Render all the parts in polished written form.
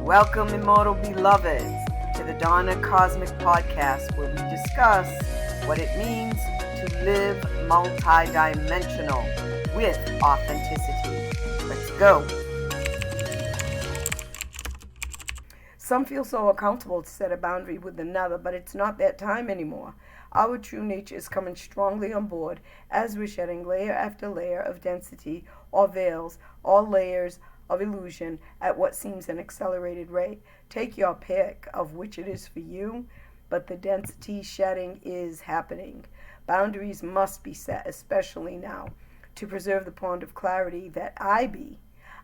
Welcome, Immortal Beloveds, to the Dawna Cosmic Podcast, where we discuss what it means to live multidimensional with authenticity. Let's go. Some feel so uncomfortable to set a boundary with another, but it's not that time anymore. Our true nature is coming strongly on board as we're shedding layer after layer of density or veils or layers of illusion at what seems an accelerated rate. Take your pick of which it is for you, but the density shedding is happening. Boundaries must be set, especially now, to preserve the pond of clarity that I be.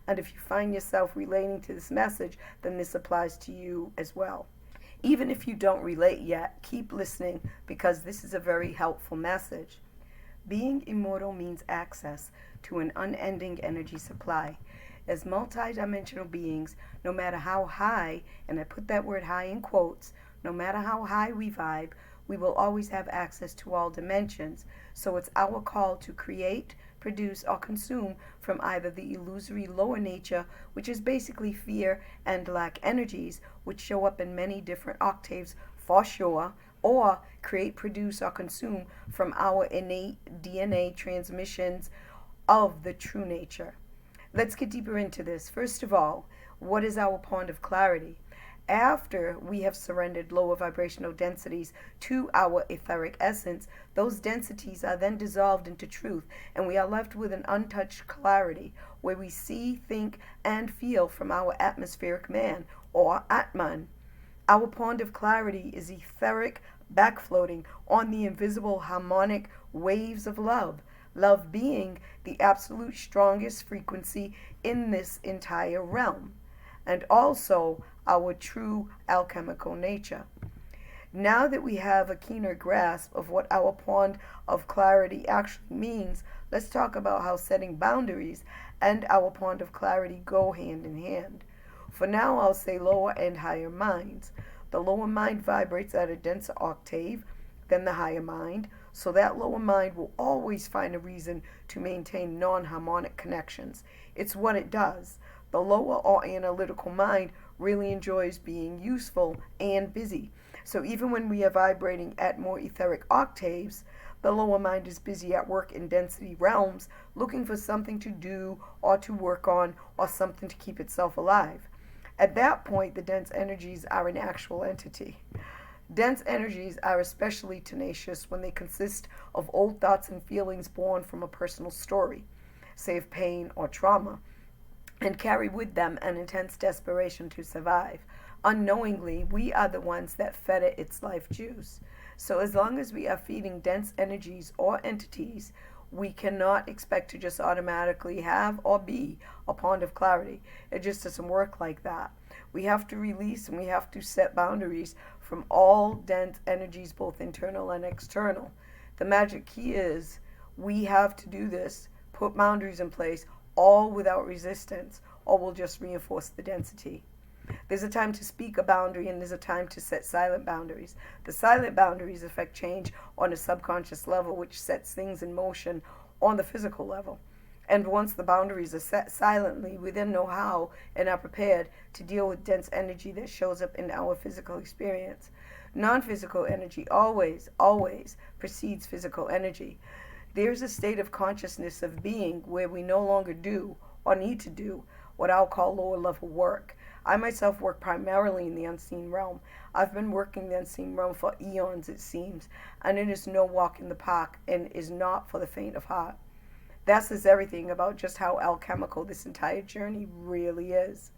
And if you find yourself relating to this message, then this applies to you as well. Even if you don't relate yet, keep listening because this is a very helpful message. Being immortal means access to an unending energy supply. As multidimensional beings, no matter how high, and I put that word high in quotes, no matter how high we vibe, we will always have access to all dimensions. So it's our call to create, produce, or consume from either the illusory lower nature, which is basically fear and lack energies, which show up in many different octaves for sure, or create, produce, or consume from our innate DNA transmissions of the true nature. Let's get deeper into this. First of all, what is our pond of clarity? After we have surrendered lower vibrational densities to our etheric essence, those densities are then dissolved into truth, and we are left with an untouched clarity where we see, think, and feel from our atmospheric man, or Atman. Our pond of clarity is etheric, backfloating on the invisible harmonic waves of love. Love being the absolute strongest frequency in this entire realm, and also our true alchemical nature. Now that we have a keener grasp of what our pond of clarity actually means, let's talk about how setting boundaries and our pond of clarity go hand in hand. For now, I'll say lower and higher minds. The lower mind vibrates at a denser octave than the higher mind, so that lower mind will always find a reason to maintain non-harmonic connections. It's what it does. The lower or analytical mind really enjoys being useful and busy. So even when we are vibrating at more etheric octaves, the lower mind is busy at work in density realms, looking for something to do or to work on or something to keep itself alive. At that point, the dense energies are an actual entity. Dense energies are especially tenacious when they consist of old thoughts and feelings born from a personal story, say of pain or trauma, and carry with them an intense desperation to survive. Unknowingly, we are the ones that fed it its life juice. So as long as we are feeding dense energies or entities, we cannot expect to just automatically have or be a pond of clarity. It just doesn't work like that. We have to release and we have to set boundaries from all dense energies, both internal and external. The magic key is we have to do this, put boundaries in place, all without resistance, or we'll just reinforce the density. There's a time to speak a boundary and there's a time to set silent boundaries. The silent boundaries affect change on a subconscious level, which sets things in motion on the physical level. And once the boundaries are set silently, we then know how and are prepared to deal with dense energy that shows up in our physical experience. Non-physical energy always precedes physical energy. There's a state of consciousness of being where we no longer do or need to do what I'll call lower level work. I myself work primarily in the unseen realm. I've been working the unseen realm for eons, it seems, and it is no walk in the park and is not for the faint of heart. That says everything about just how alchemical this entire journey really is.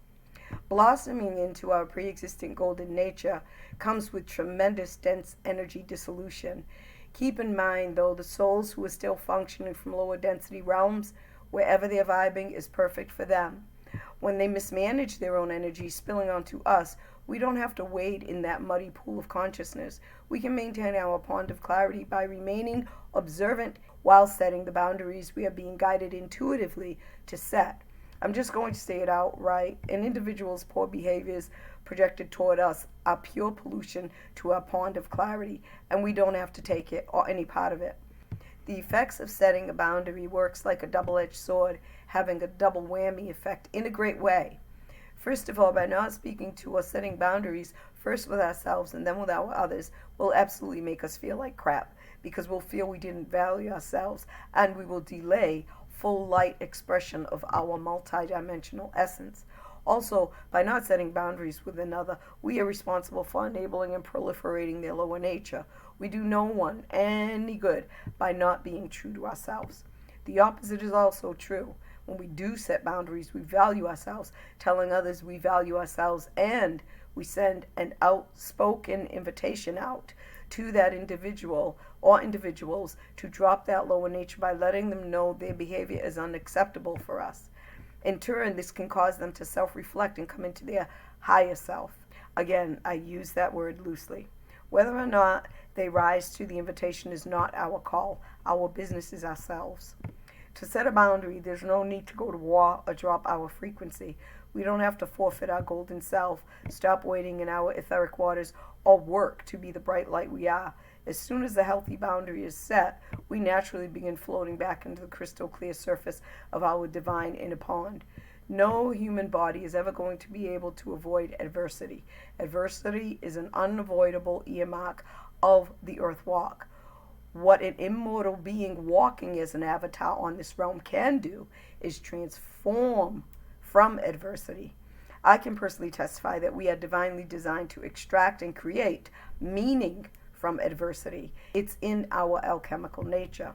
Blossoming into our pre-existing golden nature comes with tremendous dense energy dissolution. Keep in mind, though, the souls who are still functioning from lower density realms, wherever they're vibing is perfect for them. When they mismanage their own energy spilling onto us, we don't have to wade in that muddy pool of consciousness. We can maintain our pond of clarity by remaining observant while setting the boundaries we are being guided intuitively to set. I'm just going to say it outright. An individual's poor behaviors projected toward us are pure pollution to our pond of clarity, and we don't have to take it or any part of it. The effects of setting a boundary works like a double-edged sword, having a double whammy effect in a great way. First of all, by not speaking to or setting boundaries, first with ourselves and then with our others, will absolutely make us feel like crap, because we'll feel we didn't value ourselves, and we will delay full light expression of our multidimensional essence. Also, by not setting boundaries with another, we are responsible for enabling and proliferating their lower nature. We do no one any good by not being true to ourselves. The opposite is also true. When we do set boundaries, we value ourselves, telling others we value ourselves, and we send an outspoken invitation out to that individual or individuals to drop that lower nature by letting them know their behavior is unacceptable for us. In turn, this can cause them to self-reflect and come into their higher self. Again, I use that word loosely. Whether or not they rise to the invitation is not our call. Our business is ourselves. To set a boundary, there's no need to go to war or drop our frequency. We don't have to forfeit our golden self, stop waiting in our etheric waters, or work to be the bright light we are. As soon as the healthy boundary is set, we naturally begin floating back into the crystal clear surface of our divine inner pond. No human body is ever going to be able to avoid adversity. Adversity is an unavoidable earmark of the earth walk. What an immortal being walking as an avatar on this realm can do is transform from adversity. I can personally testify that we are divinely designed to extract and create meaning from adversity. It's in our alchemical nature.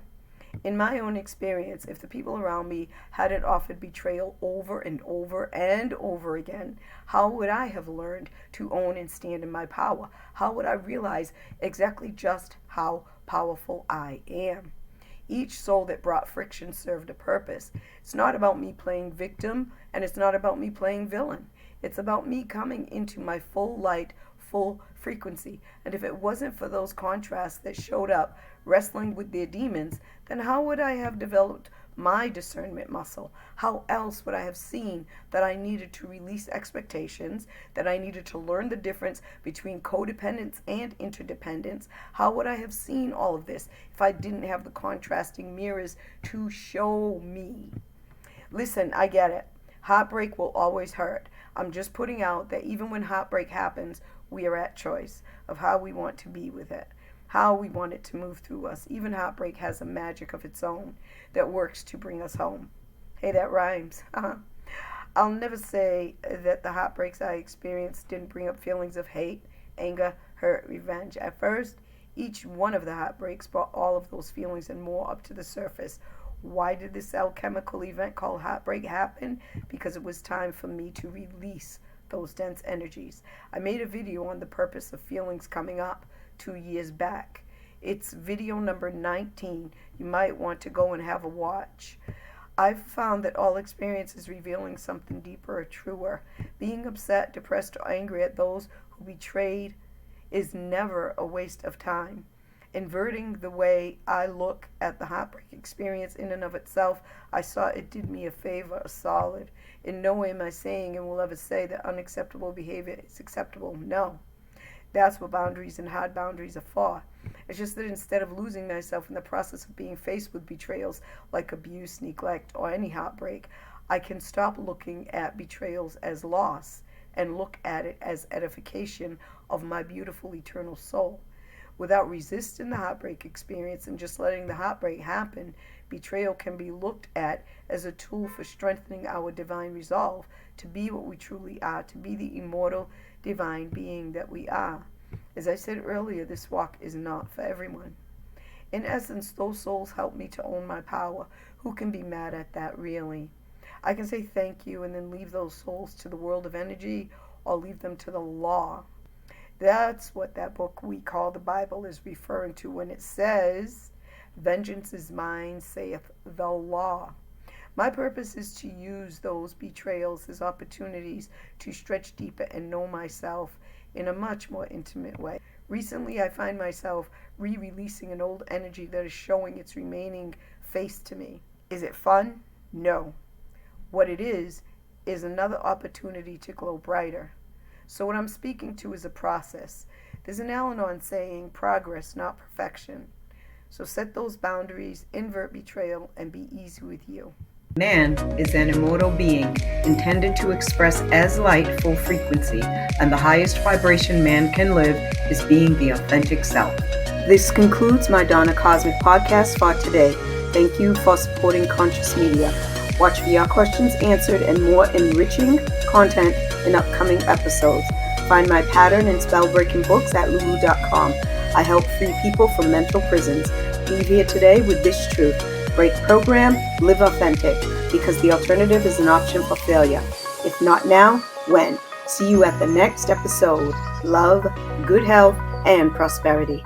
In my own experience, if the people around me hadn't offered betrayal over and over and over again, how would I have learned to own and stand in my power? How would I realize exactly just how powerful I am? Each soul that brought friction served a purpose. It's not about me playing victim, and it's not about me playing villain. It's about me coming into my full light, full frequency. And if it wasn't for those contrasts that showed up wrestling with their demons, then how would I have developed my discernment muscle? How else would I have seen that I needed to release expectations, that I needed to learn the difference between codependence and interdependence? How would I have seen all of this if I didn't have the contrasting mirrors to show me? Listen, I get it. Heartbreak will always hurt. I'm just putting out that even when heartbreak happens, we are at choice of how we want to be with it, how we want it to move through us. Even heartbreak has a magic of its own that works to bring us home. Hey, that rhymes. I'll never say that the heartbreaks I experienced didn't bring up feelings of hate, anger, hurt, revenge. At first, each one of the heartbreaks brought all of those feelings and more up to the surface. Why did this alchemical event called heartbreak happen? Because it was time for me to release those dense energies. I made a video on the purpose of feelings coming up 2 years back. It's video number 19. You might want to go and have a watch. I've found that all experience is revealing something deeper or truer. Being upset, depressed, or angry at those who betrayed is never a waste of time. Inverting the way I look at the heartbreak experience in and of itself, I saw it did me a favor, a solid. In no way am I saying and will ever say that unacceptable behavior is acceptable. No. That's what boundaries and hard boundaries are for. It's just that instead of losing myself in the process of being faced with betrayals like abuse, neglect, or any heartbreak, I can stop looking at betrayals as loss and look at it as edification of my beautiful eternal soul. Without resisting the heartbreak experience and just letting the heartbreak happen, betrayal can be looked at as a tool for strengthening our divine resolve to be what we truly are, to be the immortal divine being that we are. As I said earlier, this walk is not for everyone. In essence, those souls help me to own my power. Who can be mad at that, really? I can say thank you and then leave those souls to the world of energy or leave them to the law. That's what that book we call the Bible is referring to when it says, "Vengeance is mine, saith the law." My purpose is to use those betrayals as opportunities to stretch deeper and know myself in a much more intimate way. Recently, I find myself re-releasing an old energy that is showing its remaining face to me. Is it fun? No. What it is another opportunity to glow brighter. So what I'm speaking to is a process. There's an Al-Anon saying, progress, not perfection. So set those boundaries, invert betrayal, and be easy with you. Man is an immortal being, intended to express as light full frequency, and the highest vibration man can live is being the authentic self. This concludes my Dawna Cosme podcast for today. Thank you for supporting Conscious Media. Watch for your questions answered and more enriching content in upcoming episodes. Find my pattern and spell-breaking books at lulu.com. I help free people from mental prisons. Leave here today with this truth. Break program, live authentic, because the alternative is an option for failure. If not now, when? See you at the next episode. Love, good health, and prosperity.